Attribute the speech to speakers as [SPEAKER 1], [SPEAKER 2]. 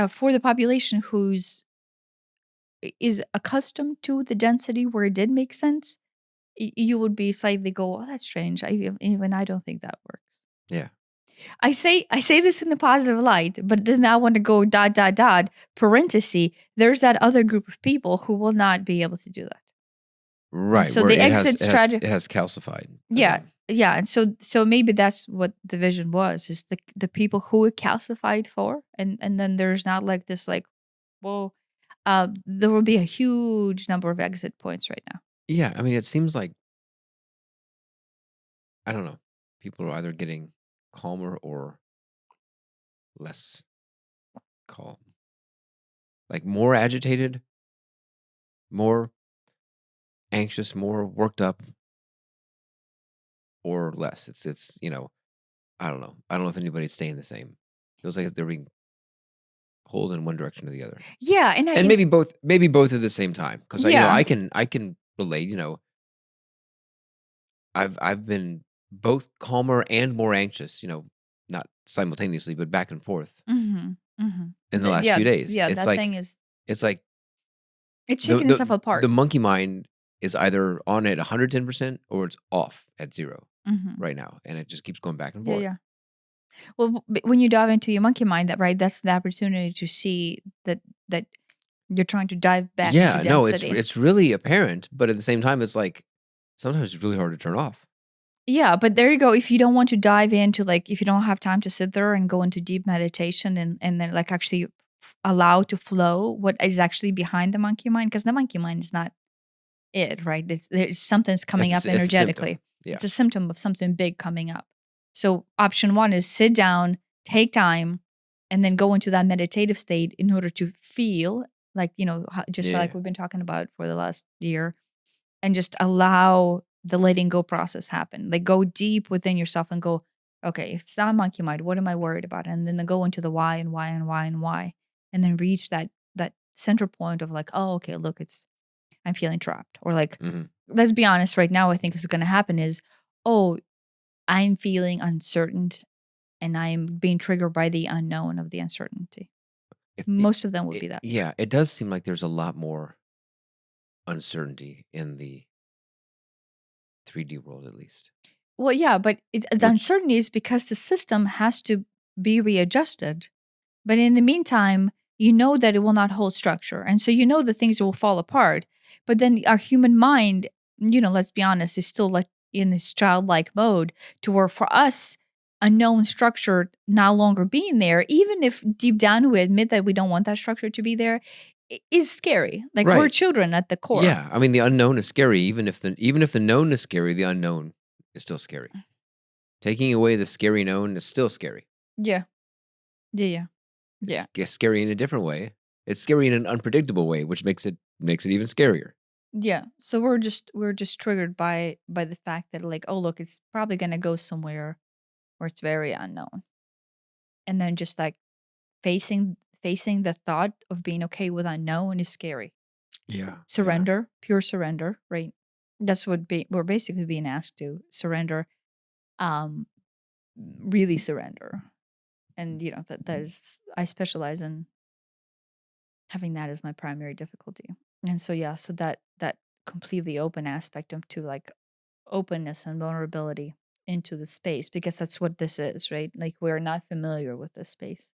[SPEAKER 1] for the population who's is accustomed to the density where it did make sense, you would be slightly go, oh, that's strange. Even I don't think that works.
[SPEAKER 2] Yeah.
[SPEAKER 1] I say this in the positive light, but then I want to go dot dot dot parenthesis. There's that other group of people who will not be able to do that.
[SPEAKER 2] Right.
[SPEAKER 1] So
[SPEAKER 2] Where
[SPEAKER 1] the exit strategy,
[SPEAKER 2] it has calcified
[SPEAKER 1] yeah,
[SPEAKER 2] again.
[SPEAKER 1] yeah, and so maybe that's what the vision was: is the people who it calcified for, and then there's not like this like, well, there will be a huge number of exit points right now.
[SPEAKER 2] Yeah. I mean, it seems like, I don't know, people are either getting calmer or less calm. Like more agitated, more anxious, more worked up, or less. It's I don't know. I don't know if anybody's staying the same. Feels like they're being pulled in one direction or the other.
[SPEAKER 1] Yeah,
[SPEAKER 2] And maybe both at the same time. Because
[SPEAKER 1] yeah,
[SPEAKER 2] I can relate, I've been both calmer and more anxious, not simultaneously, but back and forth
[SPEAKER 1] mm-hmm, mm-hmm.
[SPEAKER 2] in the last
[SPEAKER 1] Yeah,
[SPEAKER 2] few days.
[SPEAKER 1] yeah,
[SPEAKER 2] It's
[SPEAKER 1] that
[SPEAKER 2] like
[SPEAKER 1] thing is
[SPEAKER 2] it's like
[SPEAKER 1] it's
[SPEAKER 2] the
[SPEAKER 1] shaking itself
[SPEAKER 2] the the
[SPEAKER 1] apart.
[SPEAKER 2] monkey mind is either on at 110% or it's off at 0
[SPEAKER 1] Mm-hmm.
[SPEAKER 2] right now, and it just keeps going back and
[SPEAKER 1] Yeah,
[SPEAKER 2] forth.
[SPEAKER 1] yeah. Well, when you dive into your monkey mind, that right, that's the opportunity to see that you're trying to dive back into
[SPEAKER 2] Yeah, no, it's
[SPEAKER 1] density.
[SPEAKER 2] it's really apparent, but at the same time, it's like sometimes it's really hard to turn off.
[SPEAKER 1] Yeah, but there you go. If you don't want to dive into like, if you don't have time to sit there and go into deep meditation and then like actually allow to flow what is actually behind the monkey mind, because the monkey mind is not it, right? There's something's coming up
[SPEAKER 2] It's a symptom.
[SPEAKER 1] energetically.
[SPEAKER 2] Yeah.
[SPEAKER 1] It's a symptom of something big coming up. So option one is sit down, take time, and then go into that meditative state in order to feel like, just like
[SPEAKER 2] Yeah.
[SPEAKER 1] we've been talking about for the last year, and just allow the letting go process happen. Like go deep within yourself and go, okay, if it's not monkey mind, what am I worried about? And then go into the why and why and why and why, and then reach that center point of like, oh, okay, look, I'm feeling trapped. Or like,
[SPEAKER 2] Mhm.
[SPEAKER 1] let's be honest, right now, I think is going to happen is, oh, I'm feeling uncertain and I'm being triggered by the unknown of the uncertainty. Most of them would be that.
[SPEAKER 2] Yeah, it does seem like there's a lot more uncertainty in the 3D world, at least.
[SPEAKER 1] Well, yeah, but the
[SPEAKER 2] Which,
[SPEAKER 1] uncertainty is because the system has to be readjusted. But in the meantime, you know that it will not hold structure. And so you know that things will fall apart. But then our human mind, let's be honest, is still like in this childlike mode to where for us, a known structure no longer being there, even if deep down we admit that we don't want that structure to be there, is scary. Like we're
[SPEAKER 2] right?
[SPEAKER 1] children at the core.
[SPEAKER 2] Yeah, I mean the unknown is scary. Even if the known is scary, the unknown is still scary. Taking away the scary known is still scary.
[SPEAKER 1] Yeah. Yeah. Yeah. Yeah.
[SPEAKER 2] It's scary in a different way. It's scary in an unpredictable way, which makes it even scarier.
[SPEAKER 1] Yeah. So we're just triggered by the fact that like, oh look, it's probably gonna go somewhere where it's very unknown. And then just like facing the thought of being okay with unknown is scary.
[SPEAKER 2] Yeah, yeah,
[SPEAKER 1] Surrender, pure surrender, right? That's what we're basically being asked to surrender, um, really surrender. And that is, I specialize in having that as my primary difficulty. And so yeah, so that completely open aspect of to like openness and vulnerability into the space, because that's what this is, right? Like we're not familiar with this space.